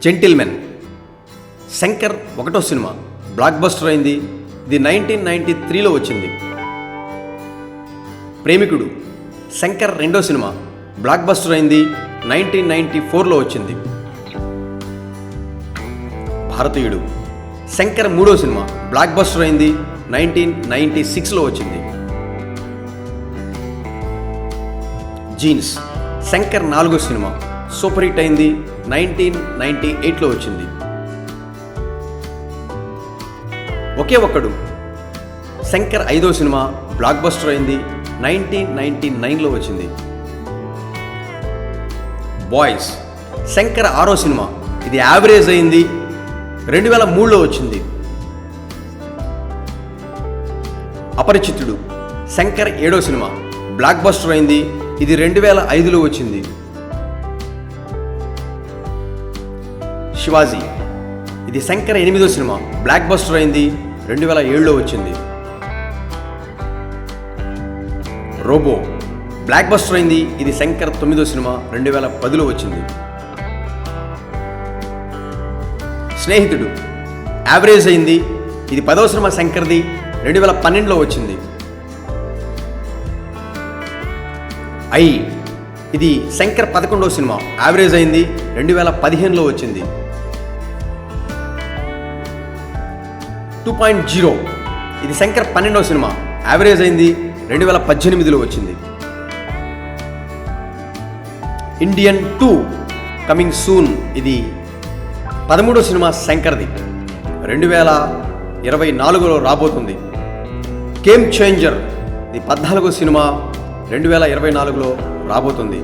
Gentlemen Shankar ఒకటో cinema block buster అయింది. ఇది 1993లో వచ్చింది. ప్రేమికుడు శంకర్ రెండో సినిమా బ్లాక్ బస్టర్ అయింది. 1994లో వచ్చింది. భారతీయుడు శంకర్ మూడో సినిమా బ్లాక్ బస్టర్ అయింది. 1996లో వచ్చింది. జీన్స్ శంకర్ నాలుగో సినిమా సూపర్ హిట్ అయింది. 1998లో వచ్చింది. ఒకే ఒక్కడు శంకర్ ఐదో సినిమా బ్లాక్ బస్టర్ అయింది. 1999లో వచ్చింది. బాయ్స్ శంకర్ ఆరో సినిమా ఇది యావరేజ్ అయింది. 2003లో వచ్చింది. అపరిచితుడు శంకర్ ఏడో సినిమా బ్లాక్ బస్టర్ అయింది. ఇది 2005లో వచ్చింది. శివాజీ ఇది శంకర్ ఎనిమిదో సినిమా బ్లాక్ బస్టర్ అయింది. 2007లో వచ్చింది. రోబో బ్లాక్ బస్టర్ అయింది. ఇది శంకర్ తొమ్మిదో సినిమా 2010లో వచ్చింది. స్నేహితుడు యావరేజ్ అయింది. ఇది 10వ సినిమా శంకర్ది 2012లో వచ్చింది. ఐ ఇది శంకర్ 11వ సినిమా యావరేజ్ అయింది. 2015లో వచ్చింది. 2.0 ఇది శంకర్ 12వ సినిమా యావరేజ్ అయింది. 2018లో వచ్చింది. ఇండియన్ 2 కమింగ్ సూన్ ఇది 13వ సినిమా శంకర్ది 2024లో రాబోతుంది. గేమ్ చేంజర్ ఇది 14వ సినిమా 2024లో రాబోతుంది.